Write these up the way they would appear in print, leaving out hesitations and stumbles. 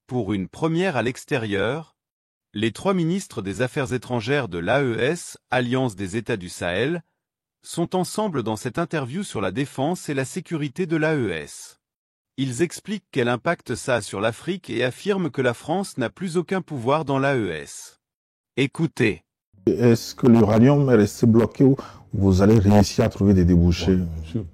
Pour une première à l'extérieur, les 3 ministres des Affaires étrangères de l'AES, Alliance des États du Sahel, sont ensemble dans cette interview sur la défense et la sécurité de l'AES. Ils expliquent quel impact ça a sur l'Afrique et affirment que la France n'a plus aucun pouvoir dans l'AES. Écoutez. Est-ce que l'uranium est resté bloqué ou vous allez réussir à trouver des débouchés? Bien sûr.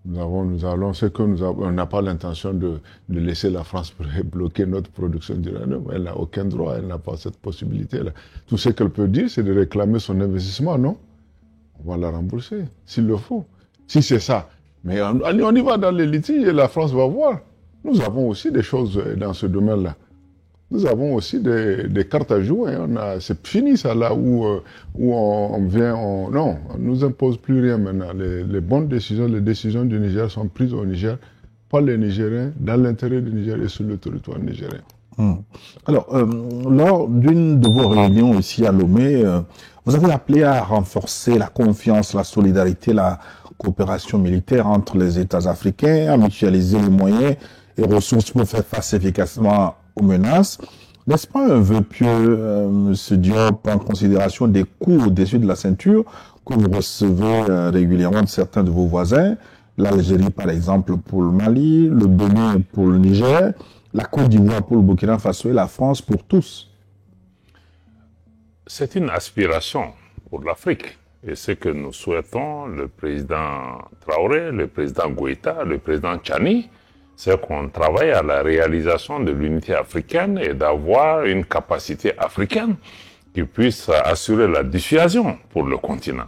On n'a pas l'intention de laisser la France bloquer notre production d'uranium. Elle n'a aucun droit, elle n'a pas cette possibilité-là. Tout ce qu'elle peut dire, c'est de réclamer son investissement, non? On va la rembourser, s'il le faut. Si c'est ça. Mais on y va dans les litiges et la France va voir. Nous avons aussi des choses dans ce domaine-là. Nous avons aussi des cartes à jouer. C'est fini ça là où on vient. Non, on ne nous impose plus rien maintenant. Les bonnes décisions, les décisions du Niger sont prises au Niger par les Nigériens, dans l'intérêt du Niger et sur le territoire nigérien. Alors, lors d'une de vos réunions ici à Lomé, vous avez appelé à renforcer la confiance, la solidarité, la coopération militaire entre les États africains, à mutualiser les moyens et ressources pour faire face efficacement aux menaces. N'est-ce pas un vœu pieux, M. Diop, en considération des coûts au-dessus de la ceinture que vous recevez régulièrement de certains de vos voisins, l'Algérie par exemple pour le Mali, le Bénin pour le Niger, la Côte d'Ivoire pour le Burkina Faso et la France pour tous? C'est une aspiration pour l'Afrique. Et ce que nous souhaitons, le président Traoré, le président Goïta, le président Tchani, c'est qu'on travaille à la réalisation de l'unité africaine et d'avoir une capacité africaine qui puisse assurer la dissuasion pour le continent.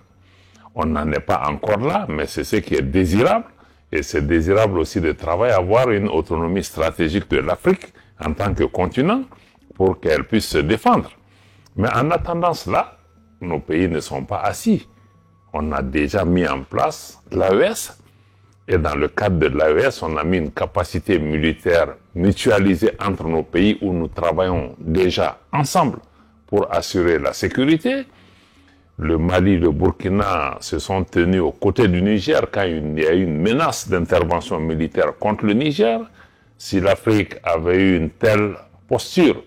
On n'en est pas encore là, mais c'est ce qui est désirable. Et c'est désirable aussi de travailler à avoir une autonomie stratégique de l'Afrique en tant que continent pour qu'elle puisse se défendre. Mais en attendant cela, nos pays ne sont pas assis. On a déjà mis en place l'AES. Et dans le cadre de l'AES, on a mis une capacité militaire mutualisée entre nos pays où nous travaillons déjà ensemble pour assurer la sécurité. Le Mali, le Burkina se sont tenus aux côtés du Niger quand il y a eu une menace d'intervention militaire contre le Niger. Si l'Afrique avait eu une telle posture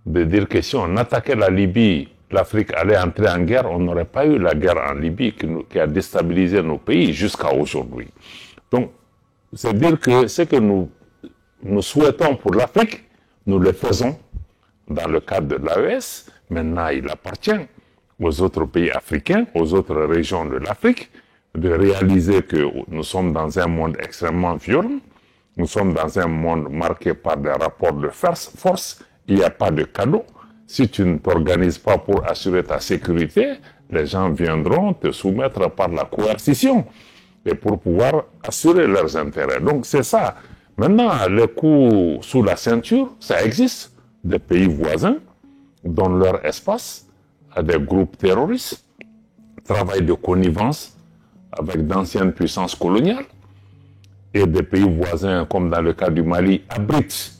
de dire que si on attaquait la Libye, l'Afrique allait entrer en guerre, on n'aurait pas eu la guerre en Libye qui a déstabilisé nos pays jusqu'à aujourd'hui. Donc, c'est dire que ce que nous souhaitons pour l'Afrique, nous le faisons dans le cadre de l'AES. Maintenant, il appartient aux autres pays africains, aux autres régions de l'Afrique, de réaliser que nous sommes dans un monde extrêmement violent, nous sommes dans un monde marqué par des rapports de force, il n'y a pas de cadeau. Si tu ne t'organises pas pour assurer ta sécurité, les gens viendront te soumettre par la coercition et pour pouvoir assurer leurs intérêts. Donc c'est ça. Maintenant, les coups sous la ceinture, ça existe. Des pays voisins donnent leur espace à des groupes terroristes, travaillent de connivence avec d'anciennes puissances coloniales, et des pays voisins, comme dans le cas du Mali, abritent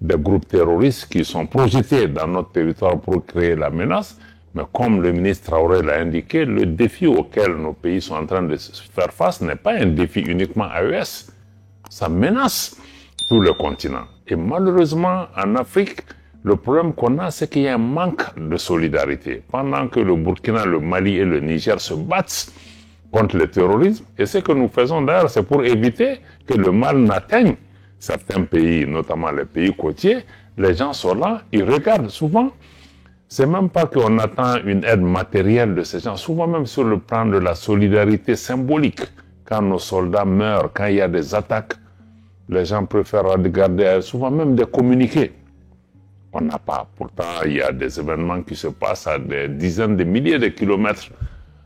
des groupes terroristes qui sont projetés dans notre territoire pour créer la menace. Mais comme le ministre Traoré l'a indiqué, le défi auquel nos pays sont en train de se faire face n'est pas un défi uniquement AES. Ça menace tout le continent. Et malheureusement, en Afrique, le problème qu'on a, c'est qu'il y a un manque de solidarité. Pendant que le Burkina, le Mali et le Niger se battent contre le terrorisme, et ce que nous faisons d'ailleurs, c'est pour éviter que le mal n'atteigne certains pays, notamment les pays côtiers. Les gens sont là, ils regardent souvent. C'est même pas qu'on attend une aide matérielle de ces gens, souvent même sur le plan de la solidarité symbolique. Quand nos soldats meurent, quand il y a des attaques, les gens préfèrent regarder, souvent même des communiqués. On n'a pas. Pourtant, il y a des événements qui se passent à des dizaines de milliers de kilomètres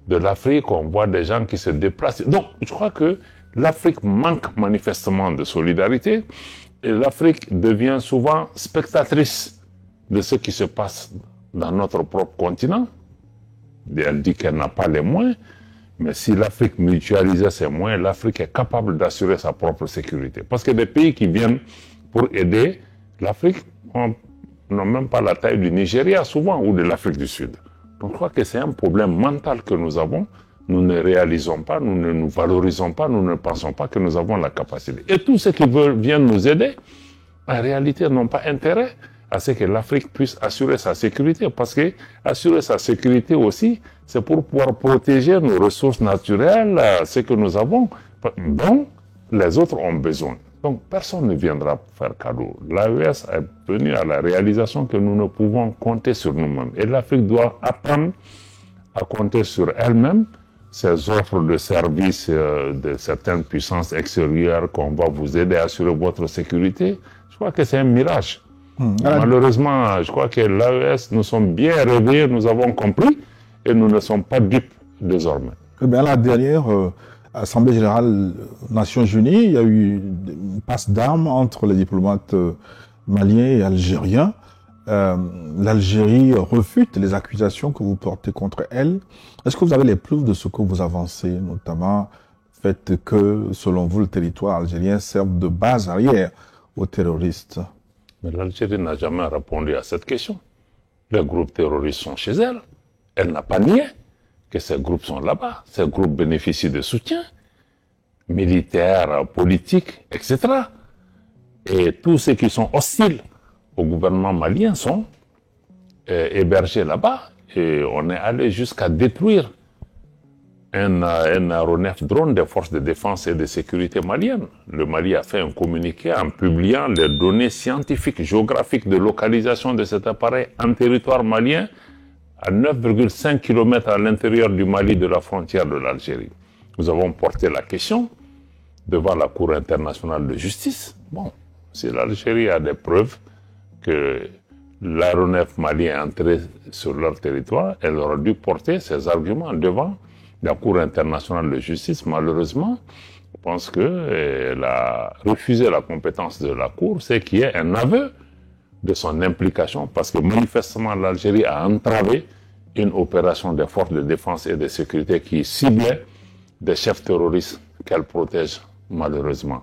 de l'Afrique. On voit des gens qui se déplacent. Donc, je crois que l'Afrique manque manifestement de solidarité et l'Afrique devient souvent spectatrice de ce qui se passe dans notre propre continent. Elle dit qu'elle n'a pas les moyens, mais si l'Afrique mutualisait ses moyens, l'Afrique est capable d'assurer sa propre sécurité. Parce que des pays qui viennent pour aider l'Afrique n'ont même pas la taille du Nigeria souvent ou de l'Afrique du Sud. Donc je crois que c'est un problème mental que nous avons. Nous ne réalisons pas, nous ne nous valorisons pas, nous ne pensons pas que nous avons la capacité. Et tous ceux qui viennent nous aider, en réalité, n'ont pas intérêt à ce que l'Afrique puisse assurer sa sécurité. Parce que assurer sa sécurité aussi, c'est pour pouvoir protéger nos ressources naturelles, ce que nous avons, dont les autres ont besoin. Donc, personne ne viendra faire cadeau. L'AES est venue à la réalisation que nous ne pouvons compter sur nous-mêmes. Et l'Afrique doit apprendre à compter sur elle-même. Ces offres de services de certaines puissances extérieures qu'on va vous aider à assurer votre sécurité, je crois que c'est un mirage. Malheureusement, je crois que l'AES, nous sommes bien réveillés, nous avons compris et nous ne sommes pas dupes désormais. Eh bien, la dernière Assemblée générale Nations Unies, il y a eu une passe d'armes entre les diplomates maliens et algériens. L'Algérie refute les accusations que vous portez contre elle. Est-ce que vous avez les preuves de ce que vous avancez, notamment le fait que, selon vous, le territoire algérien serve de base arrière aux terroristes? Mais l'Algérie n'a jamais répondu à cette question. Les groupes terroristes sont chez elle. Elle n'a pas nié que ces groupes sont là-bas. Ces groupes bénéficient de soutien militaire, politique, etc. Et tous ceux qui sont hostiles au gouvernement malien sont hébergés là-bas. Et on est allé jusqu'à détruire un aéronef drone des forces de défense et de sécurité maliennes. Le Mali a fait un communiqué en publiant les données scientifiques, géographiques de localisation de cet appareil en territoire malien à 9,5 km à l'intérieur du Mali de la frontière de l'Algérie. Nous avons porté la question devant la Cour internationale de justice. Bon, si l'Algérie a des preuves que l'aéronef malien est entré sur leur territoire, elle aurait dû porter ses arguments devant la Cour internationale de justice. Malheureusement, je pense qu'elle a refusé la compétence de la Cour, ce qui est un aveu de son implication, parce que manifestement l'Algérie a entravé une opération des forces de défense et de sécurité qui ciblait des chefs terroristes qu'elle protège malheureusement.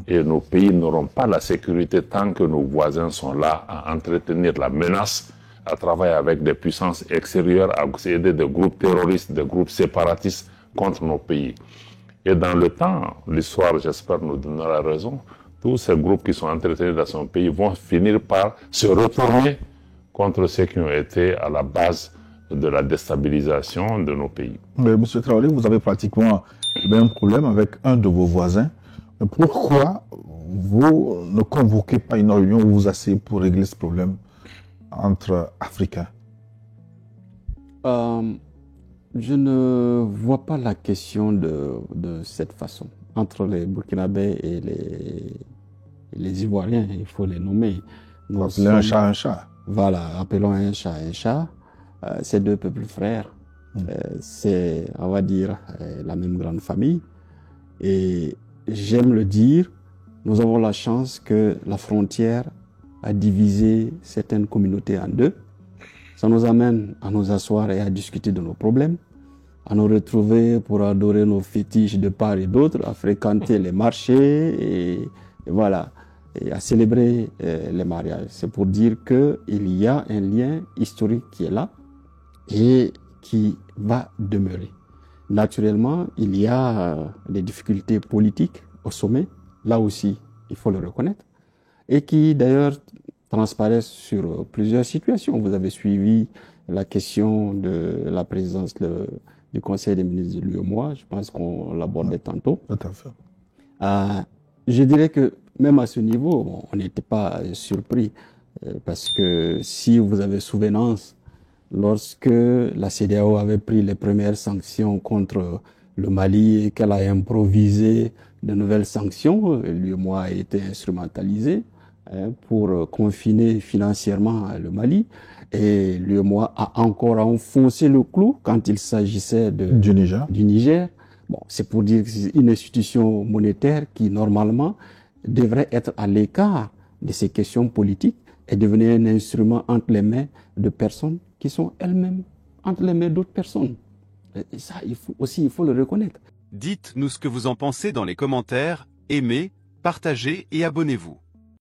Et nos pays n'auront pas la sécurité tant que nos voisins sont là à entretenir la menace, à travailler avec des puissances extérieures, à aider des groupes terroristes, des groupes séparatistes contre nos pays. Et dans le temps, l'histoire, j'espère, nous donnera raison, tous ces groupes qui sont entretenus dans son pays vont finir par se retourner contre ceux qui ont été à la base de la déstabilisation de nos pays. Mais Monsieur Traoré, vous avez pratiquement le même problème avec un de vos voisins. Mais pourquoi vous ne convoquez pas une réunion où vous asseyez pour régler ce problème entre Africains? Je ne vois pas la question de cette façon. Entre les Burkinabés et les Ivoiriens, il faut les nommer. Appelez un chat un chat. Voilà, appelons un chat un chat. C'est deux peuples frères. C'est, on va dire, la même grande famille. Et j'aime le dire, nous avons la chance que la frontière a divisé certaines communautés en deux. Ça nous amène à nous asseoir et à discuter de nos problèmes, à nous retrouver pour adorer nos fétiches de part et d'autre, à fréquenter les marchés et voilà, et à célébrer les mariages. C'est pour dire qu'il y a un lien historique qui est là et qui va demeurer. Naturellement, il y a des difficultés politiques au sommet, là aussi, il faut le reconnaître, et qui d'ailleurs transparaissent sur plusieurs situations. Vous avez suivi la question de la présidence du Conseil des ministres de l'UEMOA, je pense qu'on l'abordait tantôt. Tout à fait. Je dirais que même à ce niveau, on n'était pas surpris, parce que si vous avez souvenance, lorsque la CEDEAO avait pris les premières sanctions contre le Mali et qu'elle a improvisé de nouvelles sanctions, l'UEMOA a été instrumentalisé pour confiner financièrement le Mali. Et l'UEMOA a encore enfoncé le clou quand il s'agissait du Niger. Bon, c'est pour dire que c'est une institution monétaire qui, normalement, devrait être à l'écart de ces questions politiques et devenir un instrument entre les mains de personnes qui sont elles-mêmes entre les mains d'autres personnes. Et ça, il faut le reconnaître. Dites-nous ce que vous en pensez dans les commentaires, aimez, partagez et abonnez-vous.